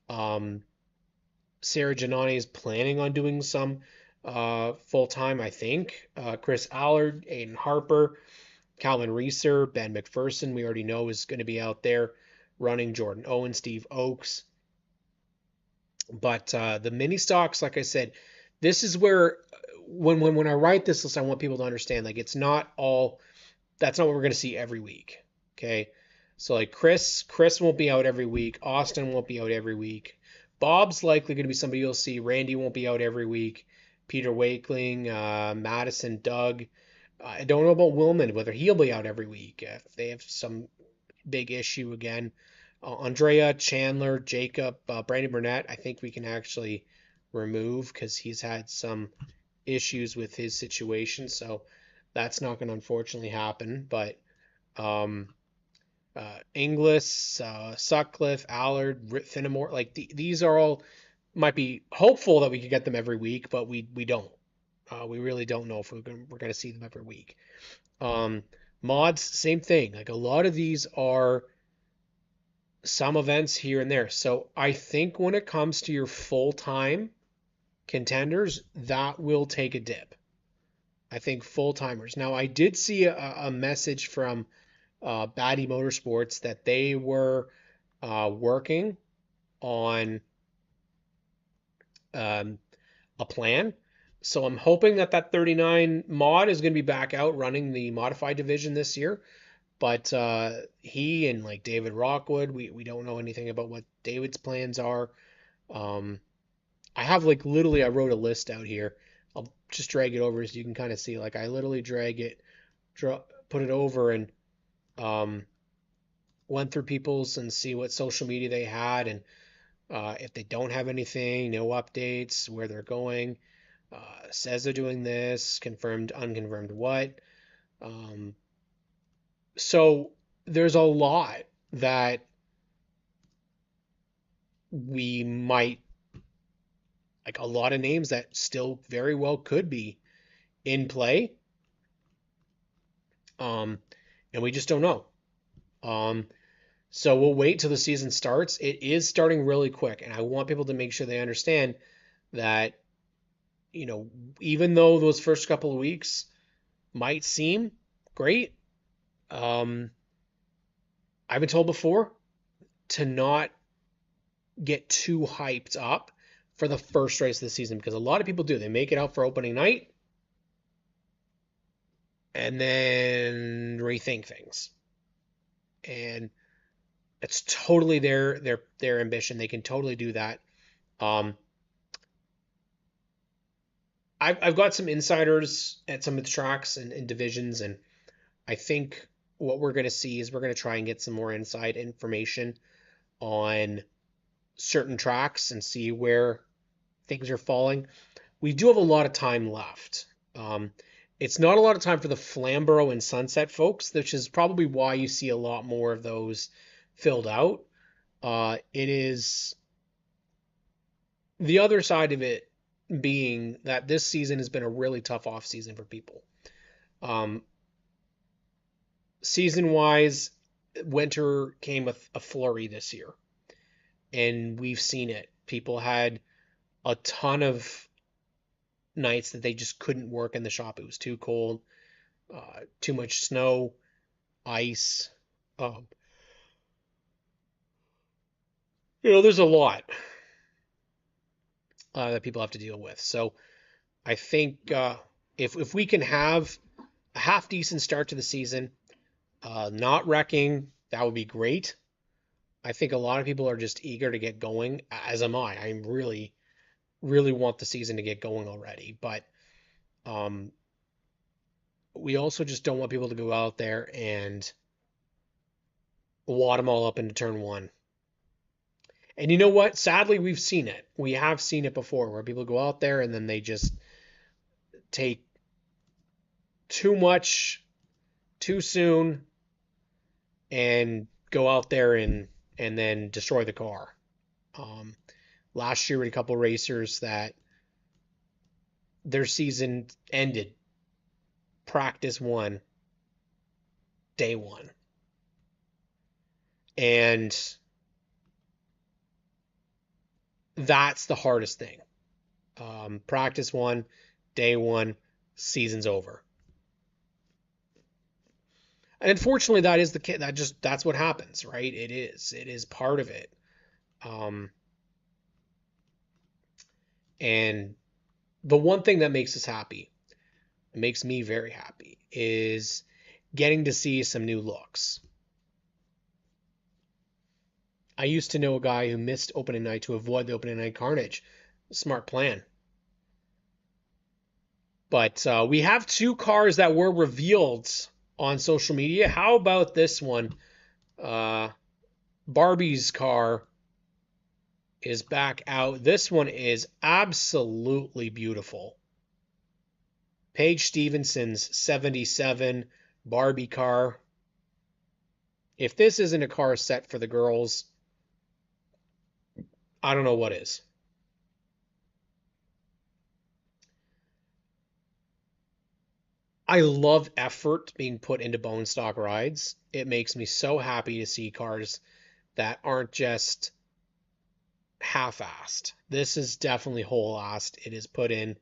Um, Sarah Giannani is planning on doing some full time, I think. Chris Allard, Aiden Harper, Calvin Reeser, Ben McPherson, we already know is going to be out there running. Jordan Owen, Steve Oakes. But the mini stocks, like I said, this is where when I write this list, I want people to understand like it's not all that's not what we're going to see every week. Okay. So like Chris won't be out every week. Austin won't be out every week. Bob's likely going to be somebody you'll see. Randy won't be out every week. Peter Wakeling, Madison, Doug. I don't know about Willman, whether he'll be out every week. If they have some big issue again. Andrea, Chandler, Jacob, Brandon Burnett, I think we can actually remove because he's had some issues with his situation. So that's not going to unfortunately happen. But um, Inglis, Sutcliffe, Allard, Finnemore, like these are all might be hopeful that we could get them every week, but we don't. We really don't know if we're gonna see them every week. Um, Mods, same thing. Like a lot of these are some events here and there. So I think when it comes to your full-time contenders, that will take a dip. I think full-timers. Now I did see a message from Batty Motorsports that they were working on um, a plan. So I'm hoping that that 39 mod is going to be back out running the modified division this year. But he and like David Rockwood, we don't know anything about what David's plans are. Um, I have like literally I wrote a list out here. I'll just drag it over so you can kind of see. Like I literally drag it, put it over and um, went through people's and see what social media they had and if they don't have anything, no updates, where they're going, says they're doing this, confirmed, unconfirmed what. Um, so there's a lot that we might, like a lot of names that still very well could be in play. Um, and we just don't know. Um, so we'll wait till the season starts. It is starting really quick, and I want people to make sure they understand that even though those first couple of weeks might seem great, um, I've been told before to not get too hyped up for the first race of the season because a lot of people do. They make it out for opening night and then rethink things. And it's totally their ambition. They can totally do that. Um, I've got some insiders at some of the tracks and divisions, and I think what we're going to see is we're going to try and get some more inside information on certain tracks and see where things are falling. We do have a lot of time left. Um, it's not a lot of time for the Flamborough and Sunset folks, which is probably why you see a lot more of those filled out. It is the other side of it being that this season has been a really tough off season for people. Um, season wise, winter came with a flurry this year, and we've seen it. People had a ton of nights that they just couldn't work in the shop. It was too cold, too much snow, ice. Um, there's a lot that people have to deal with. So I think if we can have a half decent start to the season, not wrecking, that would be great. I think a lot of people are just eager to get going, as am I. I really, really want the season to get going already, but um, we also just don't want people to go out there and wad them all up into turn one. And you know what? Sadly, we've seen it. We have seen it before where people go out there and then they just take too much too soon and go out there and then destroy the car. Last year we had a couple racers that their season ended practice one, day one. And that's the hardest thing. Practice one, day one, season's over. And unfortunately, that is that's what happens, right? It is part of it. And the one thing that makes us happy, it makes me very happy, is getting to see some new looks. I used to know a guy who missed opening night to avoid the opening night carnage. Smart plan. But we have two cars that were revealed on social media. How about this one? Barbie's car is back out. This one is absolutely beautiful. Paige Stevenson's 77 Barbie car. If this isn't a car set for the girls, I don't know what is. I love effort being put into bone stock rides. It makes me so happy to see cars that aren't just half-assed. This is definitely whole-assed. It is put in.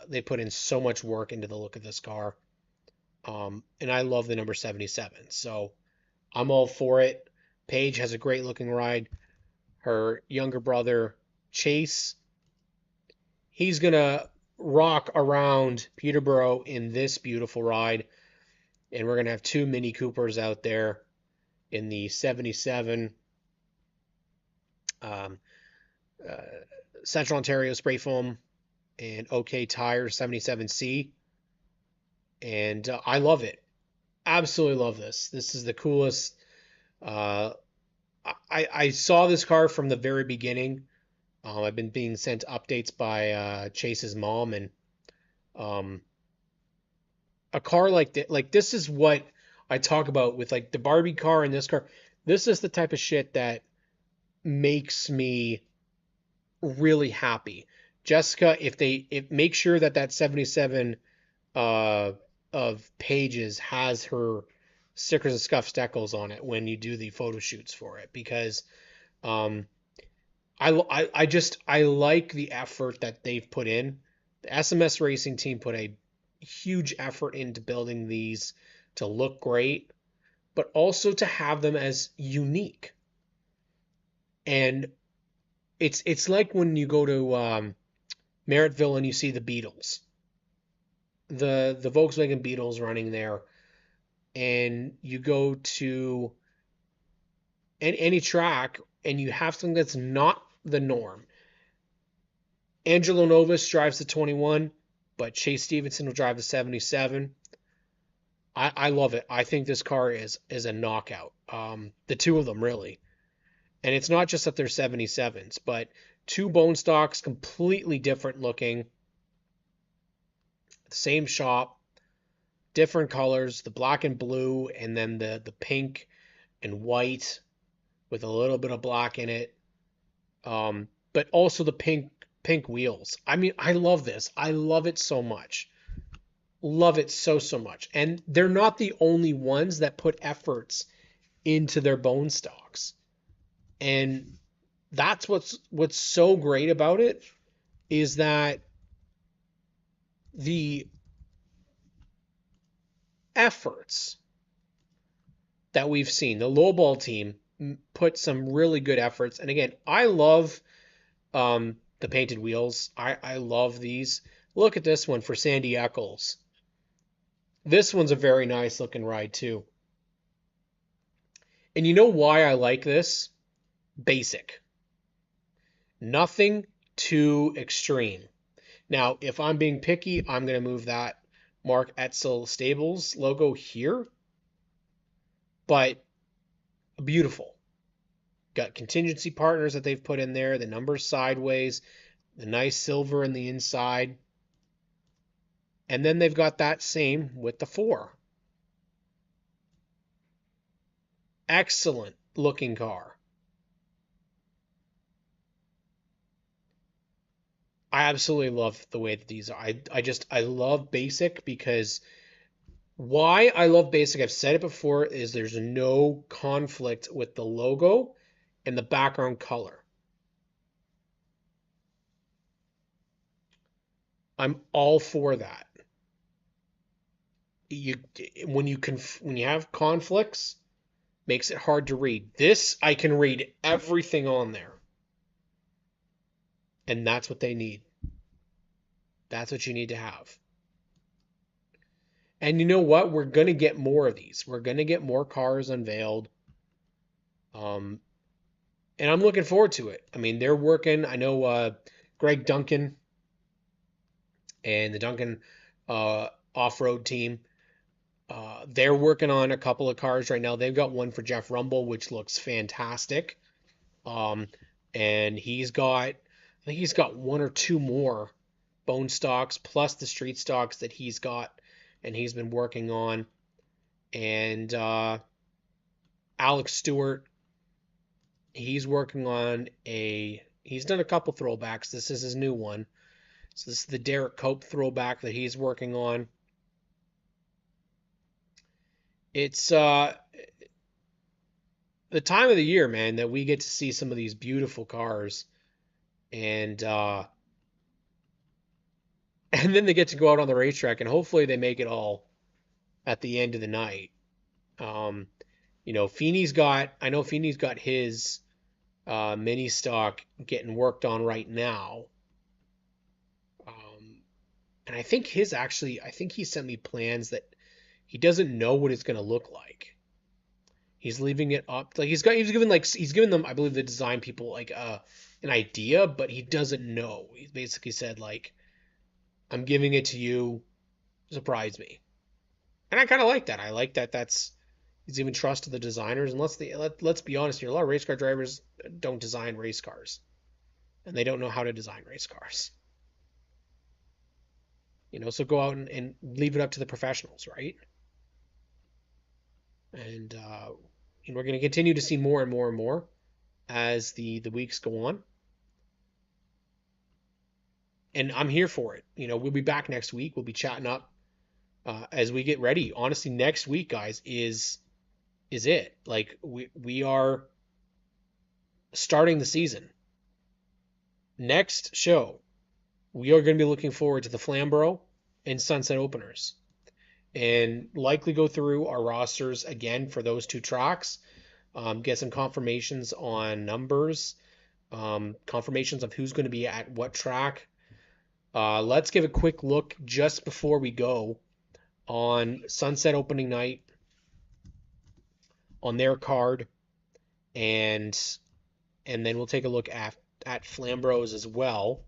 They put in so much work into the look of this car. And I love the number 77. So I'm all for it. Paige has a great looking ride. Her younger brother, Chase, he's going to rock around Peterborough in this beautiful ride. And we're going to have two Mini Coopers out there in the 77 Central Ontario Spray Foam and OK Tire 77C. And I love it. Absolutely love this. This is the coolest. I saw this car from the very beginning. I've been being sent updates by Chase's mom, and a car like this is what I talk about with like the Barbie car and this car. This is the type of shit that makes me really happy. Jessica, if make sure that 77 of Pages has her stickers and scuff steckles on it when you do the photo shoots for it, because I like the effort that they've put in. The SMS Racing team put a huge effort into building these to look great, but also to have them as unique. And it's like when you go to Merrittville and you see the Beetles, the Volkswagen Beetles running there, and you go to any track and you have something that's not the norm. Angelo Novus drives the 21, but Chase Stevenson will drive the 77. I love it. I think this car is a knockout. The two of them, really. And it's not just that they're 77s, but two bone stocks, completely different looking. Same shop, different colors, the black and blue, and then the pink and white with a little bit of black in it. But also the pink wheels. I mean, I love this. I love it so much. Love it so much. And they're not the only ones that put efforts into their bone stocks. And that's what's so great about it, is that the efforts that we've seen. The lowball team put some really good efforts. And again, I love the painted wheels. I love these. Look at this one for Sandy Eccles. This one's a very nice looking ride too. And you know why I like this? Basic. Nothing too extreme. Now, if I'm being picky, I'm going to move that Mark Etzel Stables logo here. But beautiful. Got contingency partners that they've put in there, the numbers sideways, the nice silver in the inside. And then they've got that same with the 4. Excellent looking car. I absolutely love the way that these are. I love basic because why I love basic, I've said it before, is there's no conflict with the logo and the background color. I'm all for that. When you have conflicts, makes it hard to read. This I can read everything on there. And that's what they need. That's what you need to have. And you know what? We're going to get more of these. We're going to get more cars unveiled. And I'm looking forward to it. I mean, they're working. I know Greg Duncan and the Duncan off-road team. They're working on a couple of cars right now. They've got one for Jeff Rumble, which looks fantastic. And I think he's got 1 or 2 more bone stocks plus the street stocks that he's got and he's been working on. And Alex Stewart, he's working on he's done a couple throwbacks. This is his new one. So this is the Derek Cope throwback that he's working on. It's the time of the year, man, that we get to see some of these beautiful cars. And then they get to go out on the racetrack, and hopefully they make it all at the end of the night. You know, Feeney's got his mini stock getting worked on right now. And I think he sent me plans that he doesn't know what it's going to look like. He's leaving it up. Like he's given them, I believe, the design people like an idea, but he doesn't know. He basically said like, I'm giving it to you, surprise me. And I kind of like that. I like that he's even trusted the designers. And let's be honest here, a lot of race car drivers don't design race cars. And they don't know how to design race cars. You know, so go out and leave it up to the professionals, right? And we're going to continue to see more and more and more as the weeks go on. And I'm here for it. You know, we'll be back next week. We'll be chatting up as we get ready. Honestly, next week, guys, is it. Like we are starting the season. Next show, we are going to be looking forward to the Flamborough and Sunset openers. And likely go through our rosters again for those 2 tracks. Get some confirmations on numbers. Confirmations of who's going to be at what track. Let's give a quick look just before we go on Sunset opening night on their card, and then we'll take a look at Flamborough's as well.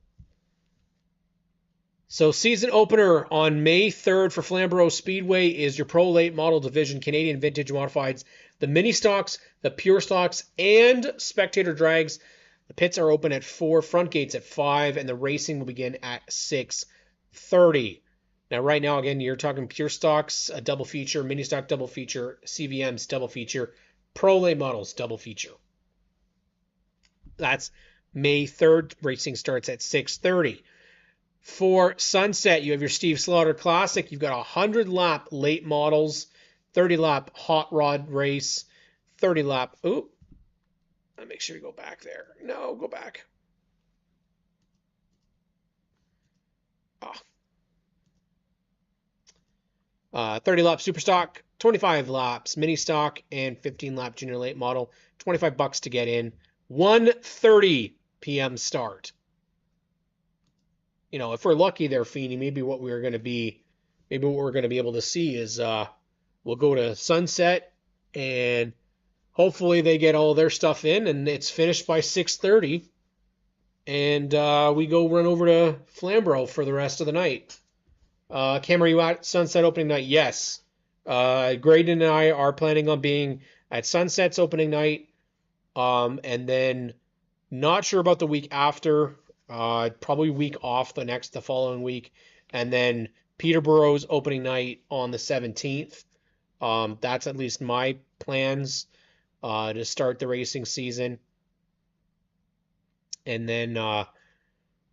So season opener on May 3rd for Flamborough Speedway is your Pro Late Model Division Canadian Vintage Modifieds, the Mini Stocks, the Pure Stocks, and Spectator Drags. The pits are open at 4, front gates at 5, and the racing will begin at 6:30. Now, right now, again, you're talking Pure Stocks, a double feature, Mini Stock double feature, CVMs double feature, Pro Late Models double feature. That's May 3rd. Racing starts at 6:30. For Sunset, you have your Steve Slaughter Classic. You've got 100-lap late models, 30-lap hot rod race, 30-lap. Oop. Make sure you go back there. No, go back. Oh. 30 lap super stock, 25 laps mini stock, and 15 lap junior late model. $25 to get in. 1:30 p.m. start. You know, if we're lucky there, Feeney, maybe what we're going to be able to see is we'll go to sunset, and hopefully they get all their stuff in and it's finished by 6:30, and we go run over to Flamborough for the rest of the night. Cam, are you at sunset opening night? Yes. Graydon and I are planning on being at sunset's opening night, and then not sure about the week after. Probably week off the following week, and then Peterborough's opening night on the 17th. That's at least my plans to start the racing season, and then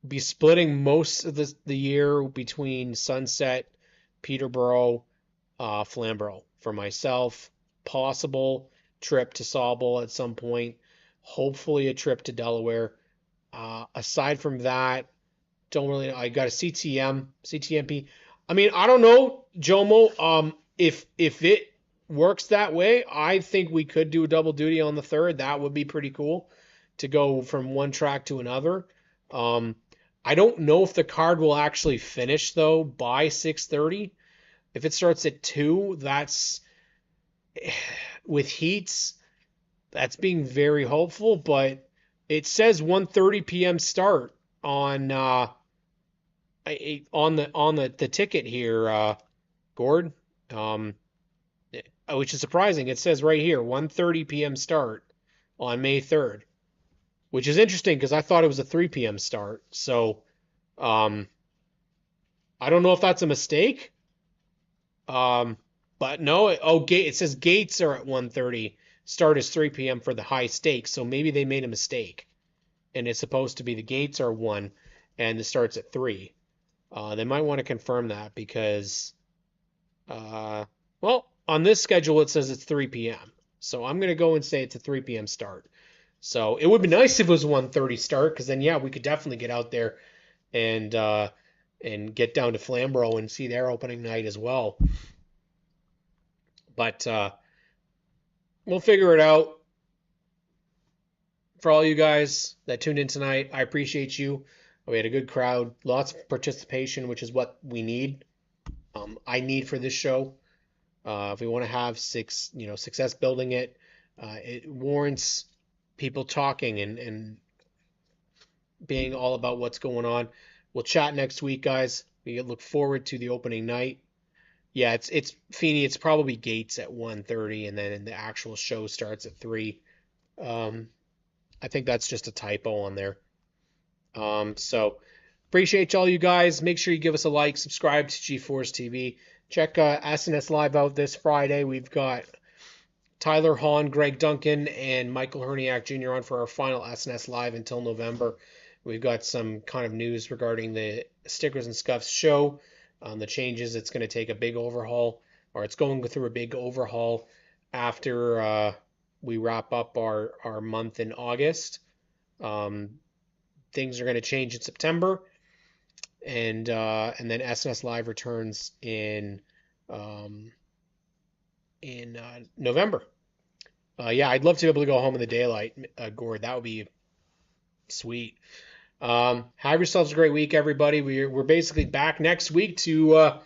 be splitting most of the year between Sunset, Peterborough, Flamborough for myself. Possible trip to Sauble at some point. Hopefully a trip to Delaware. Aside from that, don't really know. I got a CTMP. I mean, I don't know, Jomo. If it works that way, I think we could do a double duty on the 3rd. That would be pretty cool to go from one track to another. I don't know if the card will actually finish though by 6:30. If it starts at 2, that's with heats. That's being very hopeful, but it says 1:30 p.m. start on the ticket here, Gord. Which is surprising. It says right here 1:30 p.m. start on May 3rd, which is interesting because I thought it was a 3 p.m. start. So I don't know if that's a mistake. But no, it says gates are at 1:30. Start is 3 p.m. for the high stakes, so maybe they made a mistake, and it's supposed to be the gates are 1 and the start's at 3. They might want to confirm that because, well, on this schedule it says it's 3 p.m. So I'm gonna go and say it's a 3 p.m. start. So it would be nice if it was 1:30 start, because then yeah, we could definitely get out there and get down to Flamborough and see their opening night as well. But we'll figure it out. For all you guys that tuned in tonight, I appreciate you. We had a good crowd, lots of participation, which is what we need. I need for this show. If we want to have success building it, it warrants people talking and being all about what's going on. We'll chat next week, guys. We look forward to the opening night. Yeah, it's Feeney. It's probably gates at 1:30, and then the actual show starts at 3. I think that's just a typo on there. So appreciate all you guys. Make sure you give us a like, subscribe to G4's TV. Check SNS Live out this Friday. We've got Tyler Hahn, Greg Duncan, and Michael Herniak Jr. on for our final SNS Live until November. We've got some kind of news regarding the Stickers and Scuffs show. The changes, it's going to take a big overhaul, or it's going through a big overhaul after we wrap up our month in August. Things are going to change in September, and then SNS Live returns in November. Yeah, I'd love to be able to go home in the daylight, Gord. That would be sweet. Have yourselves a great week, everybody. We're basically back next week to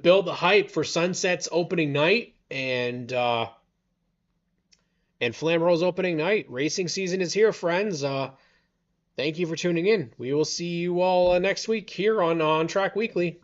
build the hype for Sunset's opening night and Flambeau's opening night. Racing season is here, friends. Thank you for tuning in. We will see you all next week here on ONTrack Weekly.